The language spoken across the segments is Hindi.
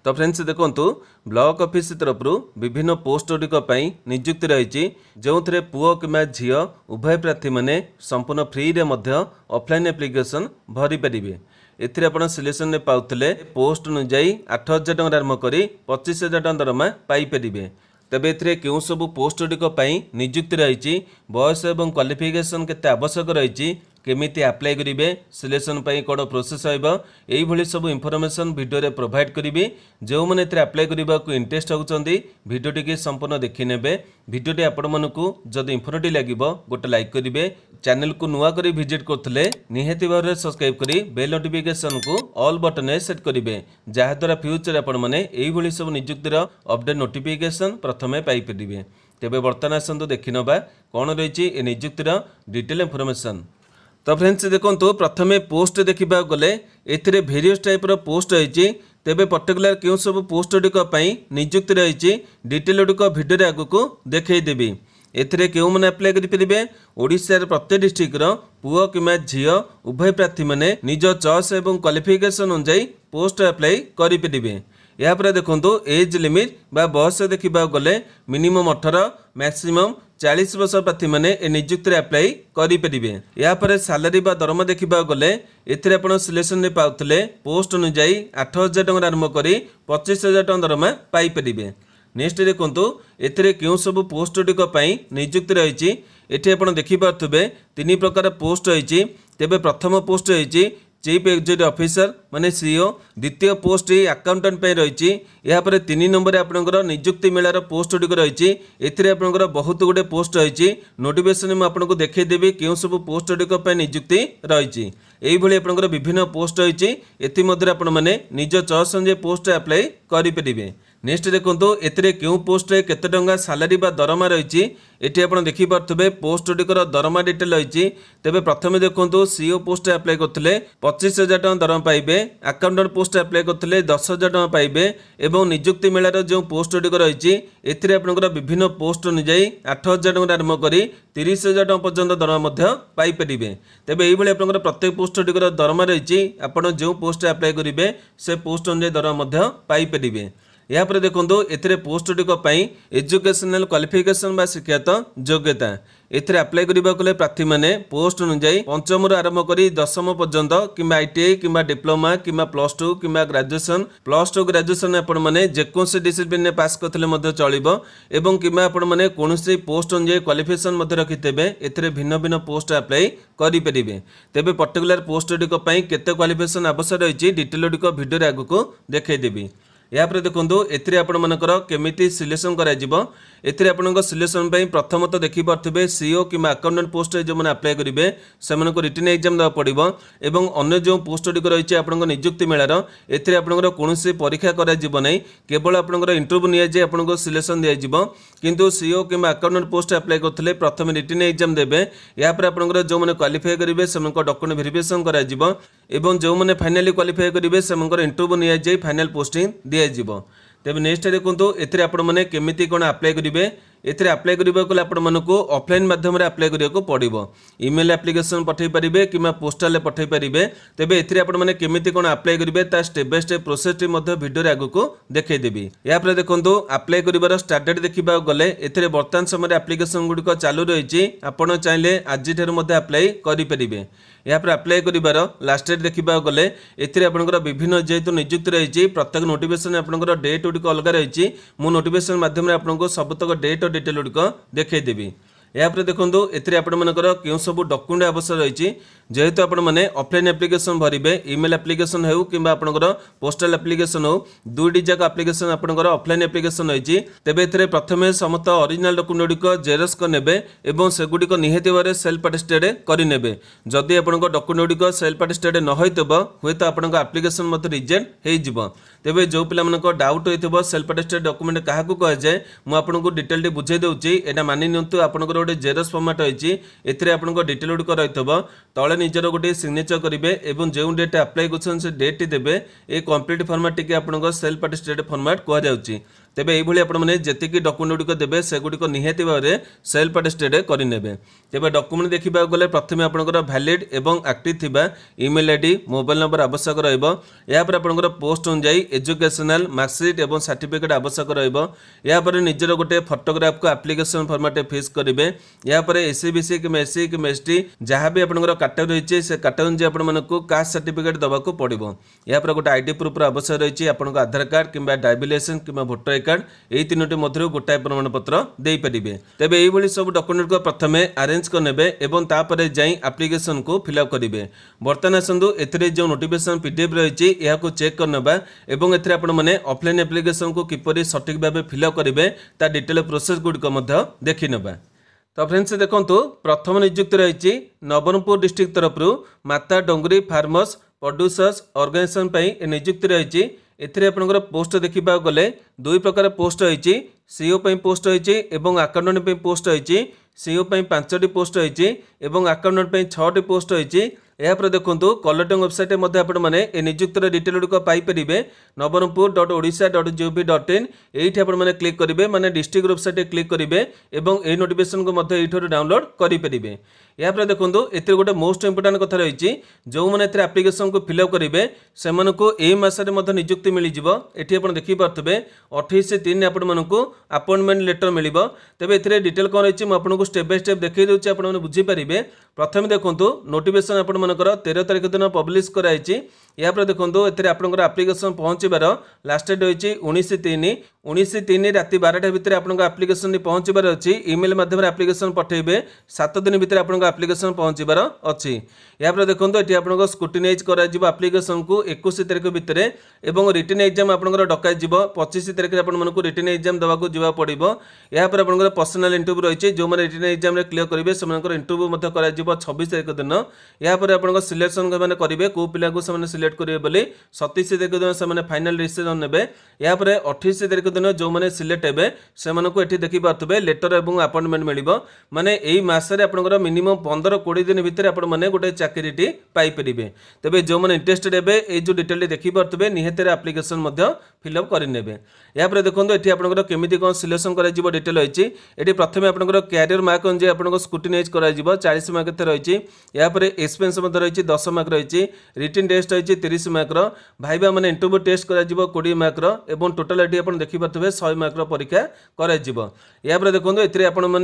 तो फ्रेंड्स देखंतु ब्लॉक ऑफिस तरफ विभिन्न पोस्ट गुड़िक नियुक्ति रही जो थे पुओ कि झी उभय प्रार्थी मैंने संपूर्ण फ्री रे ऑफलाइन एप्लिकेशन भरी पारे। एथिरे आपण सिलेक्शन ने पाउतले पोस्ट अनुଯାयी 8,000 टଙ୍କା आरंभ करी 25,000 टଙ୍କା दरमा पाई परिबे। तेबे एथिरे केउ सब पोस्ट गुड़िक नियुक्ति रही बयस एवं क्वालिफिकेशन केते आवश्यक रही केमिति अप्लाई करेंगे सिलेक्शन कौन प्रोसेस होई सब इनफॉरमेशन वीडियो रे प्रोवाइड करी। जो मैंने अप्लाई करने को इंटरेस्ट होती वीडियोटी के संपूर्ण देखी ने। वीडियोटी आपण मानकु जदि इनफॉर्मेटिव लगे गोटे लाइक करेंगे। चैनल को नुआ करी विजिट करते निहाती भाव में सब्सक्राइब करी बेल नोटिफिकेशन को ऑल बटन सेट करेंगे जहाद्वारा फ्यूचर आपण मैंने यही सब नियुक्तिर अपडेट नोटिफिकेशन प्रथमे पाइपर। तेबे बर्तमान आसतु देखि नबा कौन रही नियुक्तिर डिटेल इनफॉरमेशन। तो फ्रेंड्स देखो प्रथमे पोस्ट देखा गले एथिरे वेरियस टाइप पोस्ट रही। तेबे पर्टिकुलर क्यों सब पोस्ट गुड़िक नियुक्ति रही डिटेल गुड़िक भिडियो आगु देखईदेवी। एथिरे क्यों मैंने अप्लाई करेंगे ओडिशार प्रत्येक डिस्ट्रिक्टर पुओ कि झी उभय प्रार्थी मैंने निज चॉइस एवं क्वालिफिकेशन अनुଯାयी पोस्ट अप्लाई करेंगे। यापर देखो एज लिमिट बा बयस देखा गले मिनिमम 18 मैक्सिमम 40 वर्ष प्रार्थी मैंने नियुक्ति अप्लाई करेंगे। यापर सालारी बा दरमा देखा गले एथिरे आपण सिलेक्शन ने पाउतले पोस्ट अनुଯାयी 8,000 टଙ୍କା आरंभ करी 25,000 टଙ୍କା दरमा पाई परिबे। नेक्स्ट देखो एथिरे क्यों सब पोस्ट गुड़िक नियुक्ति रही एठी आपण देखि पार्थबे 3 प्रकार पोस्ट रही। तेबे प्रथम पोस्ट रही चीफ एग्जीक्यूटिव ऑफिसर माने सीईओ। द्वितीय पोस्ट अकाउंटेंट पे रही। यापर 3 नंबर आपनकर नियुक्ति मेलार पोस्ट गुड़िक रही। एथिरे आपनकर बहुत गुडे पोस्ट रही। नोटिफिकेशन में आपको देखईदेवी क्यों सब पोस्ट गुड़िक नियुक्ति रही। यही आपनकर विभिन्न पोस्ट रही एथि आपण मैंने निज चॉइस अनुसार पोस्ट अप्लाई करेंगे। नेक्स्ट देखो एथिरे क्यों पोस्ट केते टंका सालारी बा दरमा रही एठी आपण देखि पार्थबे पोस्ट गुड़िकर दरमा डिटेल रही। तेबे प्रथमे देखो सीईओ पोस्ट अप्लाई करथिले 25,000 टଙ୍କା दरमा पाइबे। अकाउंटेंट पोस्ट अप्लाई करथिले 10,000 टଙ୍କା पाइबे। एवं नियुक्ति मेलार जो पोस्ट गुड़िक रही एथिरे आपनकर विभिन्न पोस्ट अनुযাयी 8,000 टଙ୍କା आरंभ करी 30,000 टଙ୍କା पर्यंत दरमा पाई परिबे। तेबे एही आपनकर प्रत्येक पोस्ट गुड़िकर दरमा रही आपण जो पोस्ट अप्लाई करेंगे से पोस्ट अनुযাयी दरमा पाई परिबे। यापर देखो एथिरे पोस्ट गुड़िक एजुकेशनल क्वालिफिकेशन बा शिक्षागत योग्यता एथिरे अप्लाई करबा कले प्रार्थी माने पोस्ट अनुযাयी पंचम आरंभ करी 10वीं पर्यंत किंबा आईटीआई किंबा डिप्लोमा किंबा +2 किंबा ग्रेजुएशन +2 ग्रेजुएशन आपण माने जेकोसी डिसिप्लिन ने पास करथिले मध्ये चलिबो एवं किंबा आपण माने कोनोसी पोस्ट अनुଯାयी क्वालिफिकेशन मध्ये रखितेबे एथिरे भिन्न भिन्न पोस्ट अप्लाई करि परिबे। तेबे पर्टिकुलर पोस्ट गुड़िक केते क्वालिफिकेशन आवश्यक रही डिटेल गुड़िक वीडियो आगु देखईदेवी। यापर देखो एथिरे आपण मानकर केमिति सिलेक्शन करा जिवो। एथिरे आपनक सिलेक्शन पई प्रथमत देखि पार्थबे सीईओ किंबा अकाउंटेंट पोस्ट जो मैंने अप्लाई करेंगे से रिटन एग्जाम देवा पड़ो। एवं अन्य जो पोस्ट गुड़िक रही आपन नियुक्ति मेलार एथिरे आपनकर कोनोसी परीक्षा करा जिवो नै केवल आपनकर इंटरव्यू निया जे आपनको सिलेक्शन दिया जिवो। किंतु सीईओ किंबा अकाउंटेंट पोस्ट अप्लाई करथिले प्रथम रिटन एग्जाम देबे। यापर आपनकर जो मैंने क्वालिफाई करेंगे से डॉक्यूमेंट वेरिफिकेशन करा जिवो एवं जो मैंने फाइनली क्वालिफाई करेंगे से इंटरव्यू निया जे फाइनल पोस्टिंग दिया जिवो। तेबे नेक्स्ट देखो एथिरे आपण माने केमिति कोन अप्लाई करेंगे एथिरे अप्लाई करबा को आपण मानको ऑफलाइन माध्यम रे अप्लाई करिया को पड़िबो। ईमेल एप्लिकेशन पठै परिबे किमा पोस्टल रे पठै परिबे। तेबे एथिरे आपण माने केमिति कोन अप्लाई करिवे ता step by step process T मध्ये वीडियो रे आगु को देखै देबी। या पर देखंतु अप्लाई करिवार स्टार्ट डेट देखिबा गले एथिरे वर्तमान समय एप्लिकेशन गुडी को चालू रहिछि। आपण चाहिले आज ठेर मध्ये अप्लाई करि परिबे। यहाँ पर अप्लाई करिवार लास्ट डेट देखिबा गले एथिरे आपनकर विभिन्न जेतु नियुक्ति रहिछि प्रत्येक नोटिफिकेशन आपनकर डेट गुडी को अलग रहिछि। मु नोटिफिकेशन माध्यम रे आपनको सबतक डेट डिटेल गुड़िक देखईदेवी। यापर देखो एथिरे आपण मानकर क्यों सब डॉक्यूमेंट आवश्यक रही जेहेतु आपण मैंने ऑफलाइन एप्लिकेशन भरिबे ईमेल एप्लिकेशन हो कि आपनकर पोस्टल एप्लिकेशन हो दुईटी जाक एप्लिकेशन आपनकर ऑफलाइन एप्लिकेशन रही। तेबे एथिरे प्रथमे समस्त ओरिजिनल डॉक्यूमेंट गुड़िक जेरक्स कर नेबे एवं से गुड़िक निहाती भाव सेल्फ अटेस्टेड करिनेबे। जदि आपनकर डॉक्यूमेंट गुड़िक सेल्फ अटेस्टेड न होइतबो हुएत आपनकर एप्लिकेशन मत रिजेक्ट हे जिवो। तेबे जो पिला मानकर डाउट होइतबो सेल्फ अटेस्टेड डॉक्यूमेंट काहाकू कह जाय मु आपनको डिटेल टी बुझाई दउची। एटा मानि नियंतु आपनकर गोटे जेरक्स फॉर्मेट रही एथिरे आपनकर डिटेल गुड़िक रहितबो तळे निजर गोटे सिग्नेचर करेंगे एवं जो डेट अप्लाई कर से डेट देवे ए कंप्लीट फॉर्मेट टी आपन सेल्फ अटेस्टेड फॉर्मेट कह जाउची। तेबे एभली आपण माने जेतिकी डॉक्यूमेंट गुड़िक देबे से गुड़िक निहाती भाव में सेल्फ अटेस्टेड करिनेबे। तेबे डॉक्यूमेंट देखा गले प्रथम आपंकर वैलिड एवं एक्टिव थिबा ईमेल आईडी मोबाइल नंबर आवश्यक रहिबो। या पर आपंकर पोस्ट अनुसार एजुकेशनल मार्कशीट एवं सर्टिफिकेट आवश्यक रहिबो। या पर निजर गोटे फोटोग्राफ को एप्लिकेशन फॉर्मेट फिक्स करेंगे। या पर एससीबीसी कि एससी कि एसटी जहाँ भी आपंकर कैटेगरी रही है कैटेगरी आप कास्ट सर्टिफिकेट दबाक पड़ो। या पर गोटे आईडी प्रूफ आवश्यक रही है आपको आधार कार्ड कि ड्राइविंग लाइसेंस कि वोटर आई कार्ड यही तीनोटी मध्य गोटाए प्रमाण पत्र दे पारे। तेबे यही सब डॉक्यूमेंट को प्रथम अरेंज करने एवं तापर जाई एप्लिकेशन को फिलअप करेंगे। बर्तमान आसतु एथिरे जो नोटिफिकेशन पीडीएफ रही है यह चेक करने एवं एथिरे आपण माने ऑफलाइन एप्लिकेशन को किपरि सटीक भाव फिलअप करेंगे ता डिटेल प्रोसेस गुड़िक देखी नेबा। तो फ्रेंड्स देखो प्रथम नियुक्ति रही नवरंगपुर डिस्ट्रिक्ट तरफ माता डोंगरी फार्मर्स प्रोड्यूसर्स ऑर्गेनाइजेशन नियुक्ति रही। एथिरे आपनकर पोस्ट देखा गले दुई प्रकार पोस्ट रही सीओ पोस्ट रही एवं अकाउंटेंट पोस्ट रही। सीओ 5टी पोस्ट रही एवं अकाउंटेंट 6टी पोस्ट रही। यापर देखो कलेक्टिंग वेबसाइट आपने नियुक्तिर डिटेल गुड़िक पाइपर नवरंगपुर.odisha.gov.in ये क्लिक करेंगे माने डिस्ट्रिक्ट वेबसाइट क्लिक करेंगे और ये नोटिफिकेशन को डाउनलोड करेंगे। यापर देखो ये गोटे मोस्ट इंपोर्टाट कथा रही जो मैंने एप्लिकेशन को फिलअप करेंगे से यही मसरे नियुक्ति मिल जाए। आप देखिपे 28/3 आपको अपॉइंटमेंट लेटर मिल। तेज ए डिटेल कौन रही मुझे स्टेप बाय स्टेप देखी दूसरी आप बुझीपारे। प्रथम देखो नोटिफिकेशन आपर 13 तारिख दिन पब्लिश कराई। यापर देखो आपंकर एप्लिकेशन पहुँचार लास्ट डेट रही 19/3 राति 12टा भितर आपंक एप्लिकेशन पहुँचार अच्छी। इमेल माध्यम एप्लिकेशन पठेबे 7 दिन भितर आपंक एप्लिकेशन पहुँचार अच्छी। यापर देखो ये आपको स्क्रूटिनाइज कर एप्लिकेशन को 21 तारिख भितर और रिटन एग्जाम आपंकर डक 25 तारिख आपको रिटन एग्जाम देवाक जावा पड़ो। यापर आपंकर पर्सनाल इंटरव्यू रही जो मैंने रिटन एग्जाम क्लियर करेंगे से इंटरव्यू 26 तारिख दिन। यापर आप सिलेक्शन करेंगे कौ पिला को सिलेक्ट करेंगे बोली 27 तारिख दिन से फाइनल डिसीजन ने। यापर 28 तारिख दिन जो मैंने सिलेक्ट हे से देखिपे लेटर और अपॉइंटमेंट मिल माने यही मसरे आपंकर मिनिमम 15-20 दिन भितर आप गोटे चाकरी पाइपर। तेज जो मैंने इंटरेस्टेड हे जो डिटेल देखिपे निहत एप्लिकेशन फिलअप करेंगे। यापर देखो ये आपंकर केमी कौन सिलेक्शन कर डिटेल रही। ये प्रथम आपंकर कैरियर मार्क अनुसार आपको स्क्रूटिनाइज कर 40 मार्क रही। यापर एक्सपेरियंस रही 10 मार्क रही। रिटन टेस्ट रही 30 मार्क भाइबा मैंने इंटरव्यू टेस्ट कर 20 मार्क और टोटाल ये देखिपे 100 मार्क परीक्षा कर। यापर देखो ये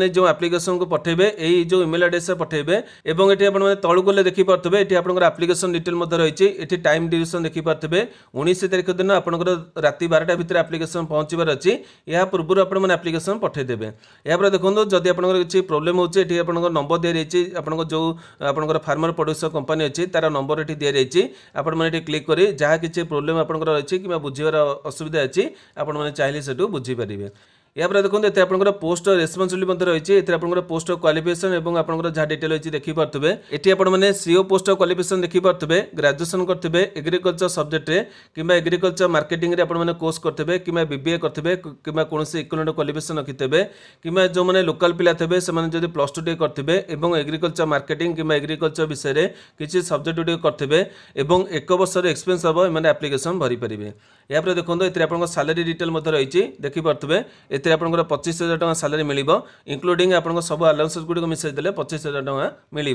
जो एप्लिकेशन को पठेबे यही जो इमेल एड्रेस पठेबे और ये तलू गले देखिपे ये आपंकर एप्लिकेशन डिटेल रही। ये टाइम ड्यूरेशन देखिपे 19 तारिख दिन आपंकर राति 12टा भितर एप्लिकेशन पहुँचार अच्छी। या पूर्व आपने एप्लिकेशन पठेदेवे। यापर देखो जदि आपंकर किसी प्रोब्लेम होची नंबर दी रही आपंकर जो आपंकर फार्मर प्रोड्यूसर कंपनी अच्छी तार नंबर ये दी रही आपने क्लिक कर जहाँ किसी प्रोब्लेम आपंकर अच्छी कि बुझीबार असुविधा अच्छी आपने चाहिए से बुझीपारे। यापर देखो ये आपंकर पोस्ट रेस्पॉन्सिबिलिटी रही है। आपंकर पोस्ट क्वालिफिकेशन और आपंकर जहाँ डिटेल अच्छी देखिपे ये आपने सीओ पोस्ट क्वालिफिकेशन देखिपे ग्रेजुएशन करते एग्रीकल्चर सब्जेक्ट कि एग्रीकल्चर मार्केटिंग आपने कोर्स करते कि बीबीए करते कि कौन इक्विवेलेंट क्वालिफिकेशन रखिथे कि जो मैंने लोकल पिला थे से +2 करते एग्रीकल्चर मार्केटिंग कि एग्रीकल्चर विषय में किसी सब्जेक्ट करते और 1 वर्ष एक्सपीरियंस हम मैंने एप्लिकेशन भरी पारे। यापर देखो ये आपंकर सैलरी डिटेल रही देखिपे ये आपंकर 25,000 टका सैलरी मिल इंक्लूडिंग आप सब अलाउंसेस गुड़िक मिसाइदेले 25,000 टका मिल।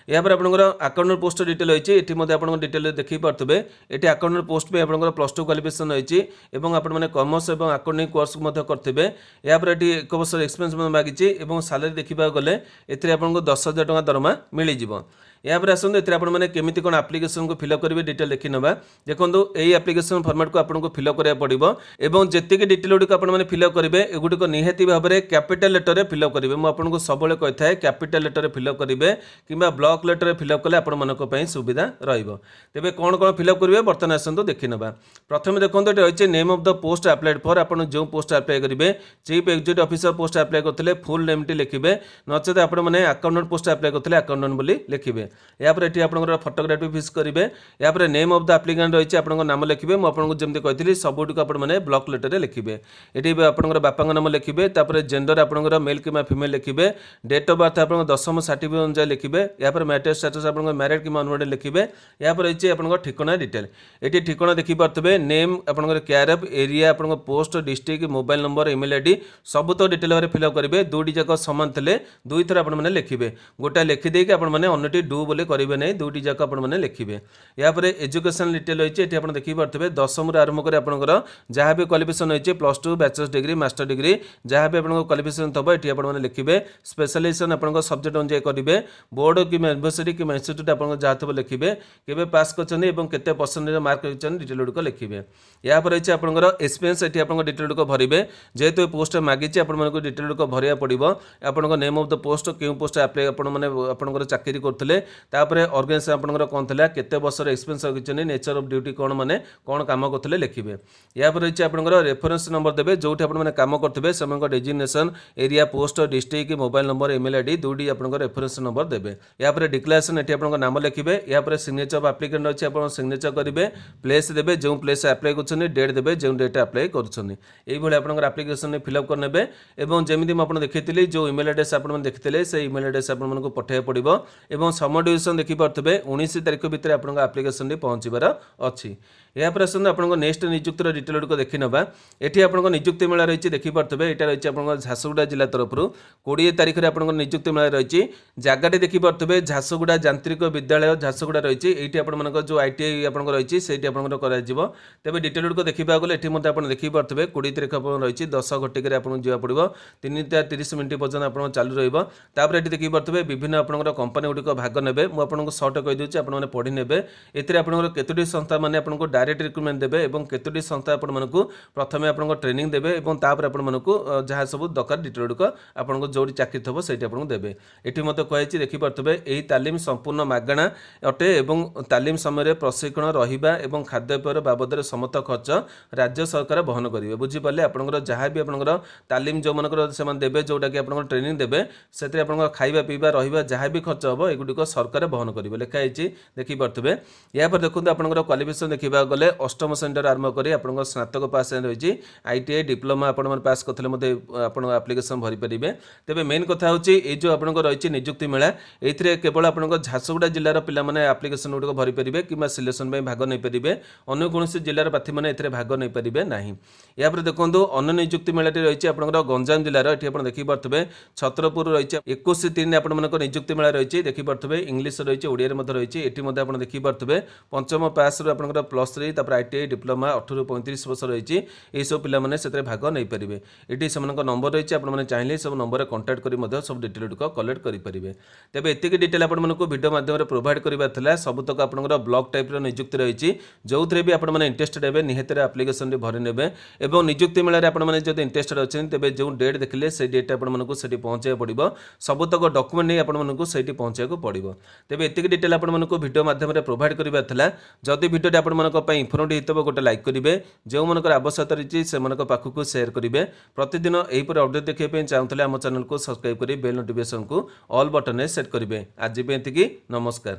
यापर आपंकर अकाउंटेंट पोस्ट डिटेल रही ये आप डिटेल देखिपे ये अकाउंटेंट पोस्ट में आपंकर +2 क्वालिफिकेशन रही और आपने कॉमर्स और अकाउंटिंग कोर्स करते। यापर ये 1 वर्ष एक्सपीरियंस मागिची और सैलरी देखा गले ये आपको 10,000 टका दरमा मिल जाए। यापर आसतु ये आपने केमी कौन एप्लिकेशन को फिलअप करेंगे डिटेल देखी ना। देखो यही एप्लिकेशन फॉर्मेट को आपको फिलअप करा पड़ो और जी डिटेल गुड़िक आपने फिलअप करेंगे एगुड़िक निहाती भाव में कैपिटल लेटर फिलअप करेंगे। मुझे सब कही था कैपिटल लेटर फिलअप करेंगे कि ब्लॉक लेटर फिलअप कले आप सुविधा तेज कौन कौन फिलअप करेंगे बर्तमान आसतु देखी ना। प्रथम देखो ये रही है name of the post applied for आप जो पोस्ट अप्लाई करेंगे chief executive officer post apply करते फुल नेम टी लिखे नचेत आपने अकाउंटेंट पोस्ट अप्लाई करते अकाउंटेंट बोली लिखे। यापर ये आपंकर फोटोग्राफी फिक्स करेंगे। यापर नेम ऑफ द एप्लिकेंट रही है आपंकर नाम लिखे मुझे जमी कही सबुक आपने ब्लॉक लेटर लिखे। ये आपंकर बाप बापा नाम लिखिबे तापर जेंडर आपनकर मेल कि फीमेल लिखिबे डेट ऑफ बर्थ आपन दशम सर्टिफिकेट अनुसार लिखिबे या पर मैरिज स्टेटस आपन मैरिड कि अनमैरिड लिखिबे या पर रही आपन ठिकाना डिटेल एटी ठिकाना देखि पारथबे नेम आपन केयर ऑफ एरिया आपन post district mobile number email ID सब तो डिटेल भाବରେ फिल अप करेंगे दुईटी जाक समान थे दुई थर आपण मैंने लिखिए गोटा लिखिदे कि आपण मैंने अन्यटी डू बोले करेंगे नहीं दुईटी जाक आपण मैंने लिखिए यापर एजुकेशन डिटेल रही है आप देखिए पारे दशम आरंभ कर आपंकर जहाँ भी क्वालिफिकेशन रही है +2 बैचलर्स डिग्री मास्टर डिग्री जहाँ भी आप क्वालिफिकेशन थब ये आप लिखिए स्पेशलाइजेशन आप सब्जेक्ट अनुसार करेंगे बोर्ड कि यूनिवर्सिटी कि इंस्टीट्यूट आप जहाँ थब लिखिए केवे पास करते परसेंटेज मार्क डिटेल गुड़िक लिखिए या रही आपंकर एक्सपीरियंस ये आप डिटेल गुड़िक भरवे जेहेतु पोस्ट मागिचे आपको डिटेल गुड़िक भरिया पड़ो आपंक नेम ऑफ द पोस्ट क्यों पोस्ट आप्लाय आपंकर चाकरी करते ऑर्गेनाइजेशन आपंकर कौन था केते वर्ष एक्सपीरियंस रखिए नेचर ऑफ ड्यूटी कौन माने कौन काम करते लिखिए या रही आपंकर रेफरेंस नंबर देवे जो काम करते से designation area post district mobile number email ID दुईटी आपंकर रेफरेंस नंबर देवे या डिक्लेरेशन ये आप नाम लिखिए या सिग्नेचर ऑफ एप्लिकेंट अच्छी आप सिग्नेचर करेंगे प्लेस देवे जो प्लेस आप्लाय कर डेट देवे जो डेट आप्लाय कर आपंकर आप्लिकेशन फिलअप करने और जमी मुझे देखी जो ईमेल एड्रेस आप देखते से ईमेल एड्रेस आपको पठाइबा पड़ो और समय ड्यूरेशन देखिपे 19 तारिख भितर आप आप्लिकेशन पहुँचबार अच्छी यापर आसत आप नेक्स्ट नियुक्तिर डिटेल गुड़िक देखी ना ये आप नियुक्ति मेला रही देखिपे यहाँ रही आप झारसुगुड़ा जिला तरफ 20 तारिख में आप नियुक्ति मेला रही जगह देखिपे झारसुगुड़ा यांत्रिक विद्यालय झारसुगुड़ा रही ये आप जो ITI आप रही से तेज डिटेल गुड़िक देखा गले ये देखिपे 20 तारिख रही 10 घटिक आपको जावाक पड़ो 3:30 मिनट पर्यटन आप चालू रहा ये देखिपे विभिन्न आप कंपानी गुड़िक भाग ने मुझे सर्ट कहीदे आपने पढ़ी ने केतोटी संस्था मैंने आपको डायरेक्ट रिक्रुटमेंट देवे और केतोटी संस्था आपको प्रथम आप ट्रेनिंग देवे और तापर आपको जहाँ सब दरकार डिटेल गुड़िक आपको जो चाकरी थो से आपको देवे ये मत कही देखिपे यही तालीम संपूर्ण मागणा अटे और तालीम समय प्रशिक्षण रहा और खाद्यपेयर बाबद समस्त खर्च राज्य सरकार बहन करेंगे बुझीपारे आपंकर जहाँ भी आपंकर तालीम जो मनकर से देवे जोटा कि आप ट्रेनिंग देवे से खाଇବା पीवा रहा जहाँ भी खर्च हम एगुड़िक सरकार बहन करेंगे लिखाई देखिपे या देखते आपंकर क्वालिफिकेशन देखा गले अष्टम श्रेणी आरंभ कर आप स्नातक पास रही ITI डिप्लोमा आप पास करते आप आप्लिकेसन भरी पारे तेज मेन कथा हूँ ये जो आप रही नियुक्ति मेला ये केवल आप झारसुगुड़ा जिलार पे आप्लिकेसन गुड़िक भरी पारे कि सिलेक्शन भाग नहीं पारे अन्य कौन जिलार प्रार्थी मैंने भाग नहीं पारे ना या देखो अन्य नियुक्ति मेला रही आप गंजाम जिलार ये आप देखिपे छत्रपुर रही 21/3 आप नियुक्ति मेला रही देखिपे इंग्लीश रही ओडिया रही ये आप देखिपे पंचम पास आप +3 ITI डिप्लोमा 18 ରୁ 35 वर्ष रही ये सब पिला से भाग नहीं पारे ये से नंबर रही आपने चाहिए सब नंबर कंटाक्ट कर सब डिटेल गुड़िक कलेक्ट करेंगे तेज एतिक डिटेल आपको वीडियो माध्यम प्रोवाइड करवा सबतक आप ब्लॉक टाइप नियुक्ति रही जो थे भी आपने इंटरेस्टेड हे निहत आप्लिकेसन भरी ने और नियुक्ति मेला आपने जब इंटरेस्टेड अच्छे तेज जो डेट देखिले से डेट आपको पहुँचा पड़ो सबतक डॉक्यूमेंट नहीं आपको से पहुँचा पड़ो तेज एतिक डिटेल आपको वीडियो माध्यम प्रोवाइड करवा जदि वीडियो आपंप इनफर्मेटिव होता गोटे लाइक करेंगे जो मनकर आवश्यकता रही से पाखक सेयार करेंगे प्रतिदिन यहीपर अपडेट देखा चाहूँगे आम चैनल को सब्सक्राइब कर बेल नोटिफिकेशन को ऑल बटन सेट करेंगे आज नमस्कार।